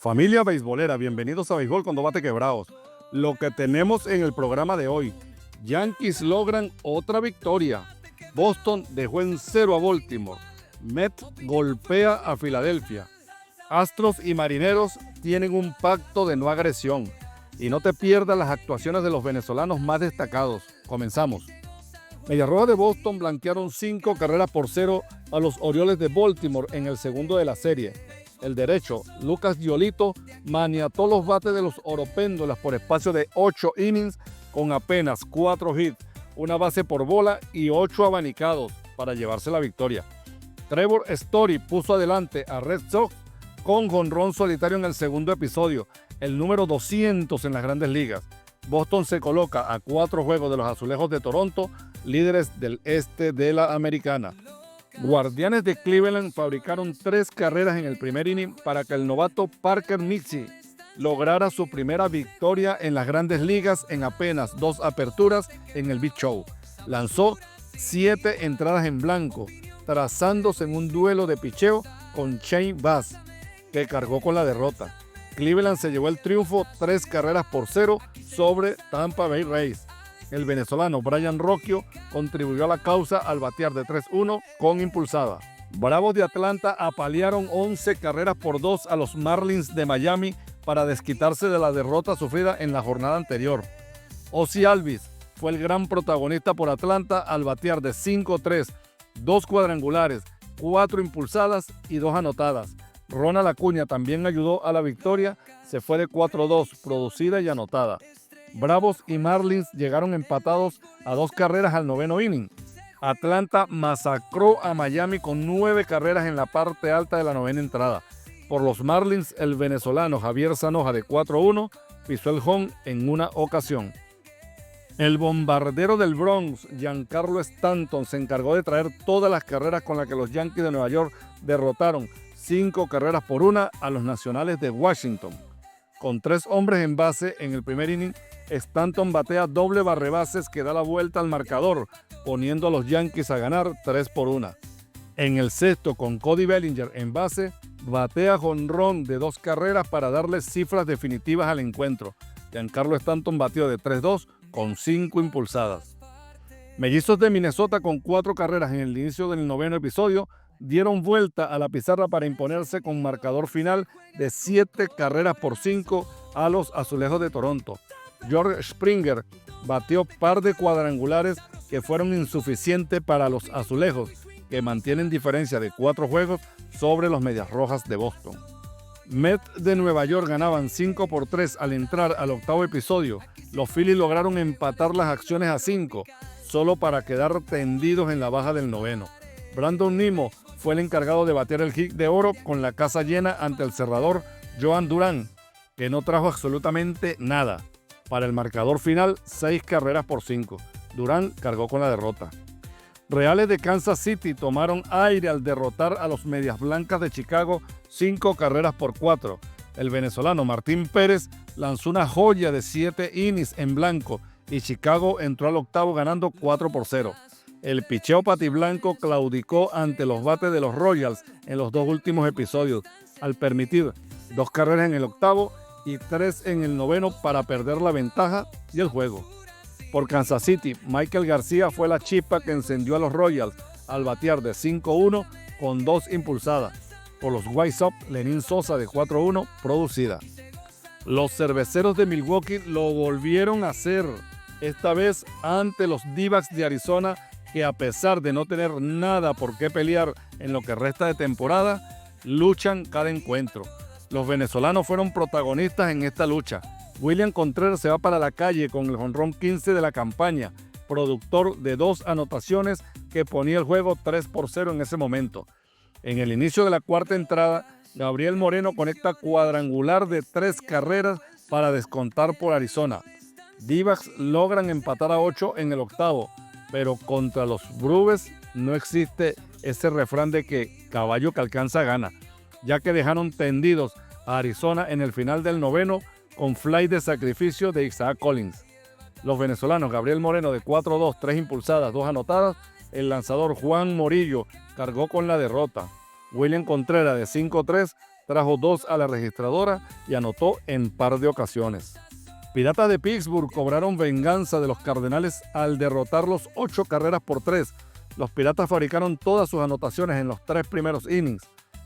Familia beisbolera, bienvenidos a Béisbol con dos bates quebrados. Lo que tenemos en el programa de hoy: Yankees logran otra victoria. Boston dejó en cero a Baltimore. Mets golpea a Filadelfia. Astros y Marineros tienen un pacto de no agresión. Y no te pierdas las actuaciones de los venezolanos más destacados. Comenzamos. Medias Rojas de Boston blanquearon 5 carreras por 0 a los Orioles de Baltimore en el segundo de la serie. El derecho, Lucas Giolito, maniató los bates de los Oropéndolas por espacio de 8 innings con apenas 4 hits, una base por bola y 8 abanicados para llevarse la victoria. Trevor Story puso adelante a Red Sox con jonrón solitario en el segundo episodio, el número 200 en las Grandes Ligas. Boston se coloca a 4 juegos de los Azulejos de Toronto, líderes del este de la Americana. Guardianes de Cleveland fabricaron 3 carreras en el primer inning para que el novato Parker Mixie lograra su primera victoria en las Grandes Ligas en apenas 2 aperturas en el Big Show. Lanzó 7 entradas en blanco, trazándose en un duelo de picheo con Shane Baz, que cargó con la derrota. Cleveland se llevó el triunfo 3 carreras por 0 sobre Tampa Bay Rays. El venezolano Brian Rocchio contribuyó a la causa al batear de 3-1 con impulsada. Bravos de Atlanta apalearon 11 carreras por 2 a los Marlins de Miami para desquitarse de la derrota sufrida en la jornada anterior. Ozzie Albies fue el gran protagonista por Atlanta al batear de 5-3, 2 cuadrangulares, 4 impulsadas y 2 anotadas. Ronald Acuña también ayudó a la victoria, se fue de 4-2, producida y anotada. Bravos y Marlins llegaron empatados a 2 carreras al noveno inning. Atlanta masacró a Miami con 9 carreras en la parte alta de la novena entrada. Por los Marlins, el venezolano Javier Zanoja, de 4-1, pisó el home en una ocasión. El bombardero del Bronx, Giancarlo Stanton, se encargó de traer todas las carreras con las que los Yankees de Nueva York derrotaron 5 carreras por 1 a los Nacionales de Washington. Con 3 hombres en base en el primer inning, Stanton batea doble barrebases que da la vuelta al marcador, poniendo a los Yankees a ganar 3-1. En el sexto, con Cody Bellinger en base, batea jonrón de 2 carreras para darle cifras definitivas al encuentro. Giancarlo Stanton batió de 3-2 con 5 impulsadas. Mellizos de Minnesota, con 4 carreras en el inicio del noveno episodio, dieron vuelta a la pizarra para imponerse con marcador final de 7 carreras por 5 a los Azulejos de Toronto. George Springer batió par de cuadrangulares que fueron insuficientes para los Azulejos, que mantienen diferencia de 4 juegos sobre los Medias Rojas de Boston. Mets de Nueva York ganaban 5-3 al entrar al octavo episodio. Los Phillies lograron empatar las acciones a 5, solo para quedar tendidos en la baja del noveno. Brandon Nimmo fue el encargado de batear el hit de oro con la casa llena ante el cerrador Joan Duran, que no trajo absolutamente nada. Para el marcador final, 6 carreras por 5. Durán cargó con la derrota. Reales de Kansas City tomaron aire al derrotar a los Medias Blancas de Chicago 5 carreras por 4. El venezolano Martín Pérez lanzó una joya de 7 innings en blanco y Chicago entró al octavo ganando 4-0. El picheo patiblanco claudicó ante los bates de los Royals en los 2 últimos episodios, al permitir 2 carreras en el octavo y 3 en el noveno para perder la ventaja y el juego. Por Kansas City, Michael García fue la chispa que encendió a los Royals al batear de 5-1 con 2 impulsadas. Por los White Sox, Lenín Sosa, de 4-1, producida. Los Cerveceros de Milwaukee lo volvieron a hacer, esta vez ante los D-backs de Arizona, que a pesar de no tener nada por qué pelear en lo que resta de temporada, luchan cada encuentro. Los venezolanos fueron protagonistas en esta lucha. William Contreras se va para la calle con el jonrón 15 de la campaña, productor de 2 anotaciones que ponía el juego 3-0 en ese momento. En el inicio de la cuarta entrada, Gabriel Moreno conecta cuadrangular de 3 carreras para descontar por Arizona. D-backs logran empatar a 8 en el octavo, pero contra los Brewers no existe ese refrán de que caballo que alcanza gana, ya que dejaron tendidos a Arizona en el final del noveno con fly de sacrificio de Isaac Collins. Los venezolanos Gabriel Moreno, de 4-2, 3 impulsadas, 2 anotadas. El lanzador Juan Morillo cargó con la derrota. William Contreras, de 5-3, trajo 2 a la registradora y anotó en par de ocasiones. Piratas de Pittsburgh cobraron venganza de los Cardenales al derrotarlos 8 carreras por 3. Los Piratas fabricaron todas sus anotaciones en los 3 primeros innings.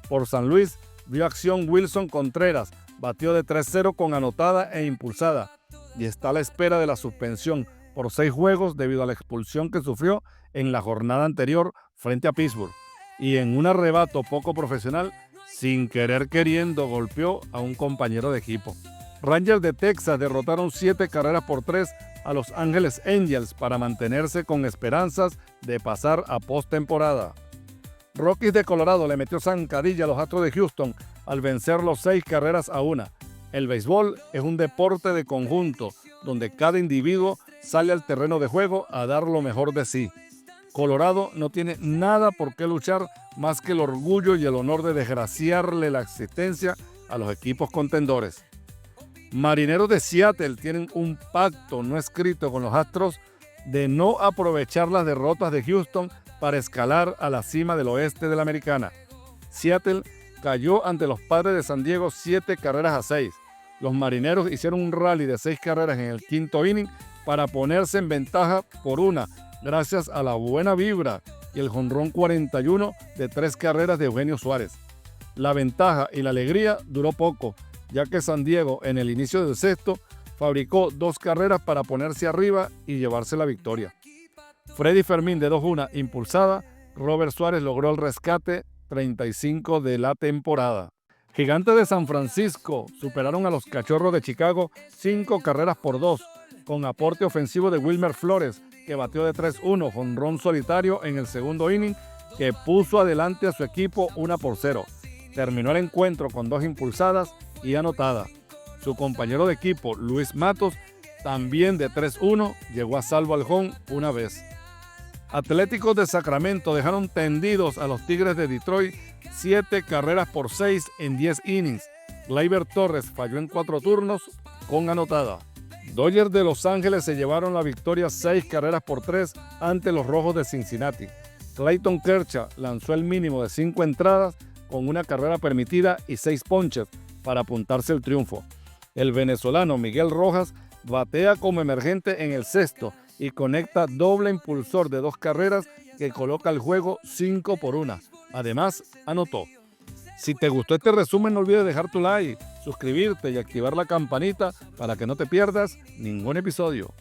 Por San Luis vio acción Wilson Contreras, batió de 3-0 con anotada e impulsada y está a la espera de la suspensión por 6 juegos debido a la expulsión que sufrió en la jornada anterior frente a Pittsburgh. Y en un arrebato poco profesional, sin querer queriendo, golpeó a un compañero de equipo. Rangers de Texas derrotaron 7 carreras por 3 a Los Ángeles Angels para mantenerse con esperanzas de pasar a postemporada. Rockies de Colorado le metió zancadilla a los Astros de Houston al vencerlos 6 carreras a 1. El béisbol es un deporte de conjunto donde cada individuo sale al terreno de juego a dar lo mejor de sí. Colorado no tiene nada por qué luchar más que el orgullo y el honor de desgraciarle la existencia a los equipos contendores. Marineros de Seattle tienen un pacto no escrito con los Astros de no aprovechar las derrotas de Houston para escalar a la cima del oeste de la Americana. Seattle cayó ante los Padres de San Diego 7 carreras a 6. Los Marineros hicieron un rally de 6 carreras en el quinto inning para ponerse en ventaja por 1, gracias a la buena vibra y el jonrón 41 de 3 carreras de Eugenio Suárez. La ventaja y la alegría duró poco, ya que San Diego en el inicio del sexto fabricó 2 carreras para ponerse arriba y llevarse la victoria. Freddy Fermín de 2-1 impulsada, Robert Suárez logró el rescate 35 de la temporada. Gigantes de San Francisco superaron a los Cachorros de Chicago 5 carreras por 2, con aporte ofensivo de Wilmer Flores, que batió de 3-1, jonrón solitario en el segundo inning, que puso adelante a su equipo 1-0. Terminó el encuentro con 2 impulsadas y anotada. Su compañero de equipo, Luis Matos, también de 3-1, llegó a salvo al home una vez. Atléticos de Sacramento dejaron tendidos a los Tigres de Detroit 7 carreras por 6 en 10 innings. Gleyber Torres falló en 4 turnos con anotada. Dodgers de Los Ángeles se llevaron la victoria 6 carreras por 3 ante los Rojos de Cincinnati. Clayton Kershaw lanzó el mínimo de 5 entradas con una carrera permitida y 6 ponches para apuntarse el triunfo. El venezolano Miguel Rojas batea como emergente en el sexto y conecta doble impulsor de 2 carreras que coloca el juego 5-1. Además, anotó. Si te gustó este resumen, no olvides dejar tu like, suscribirte y activar la campanita para que no te pierdas ningún episodio.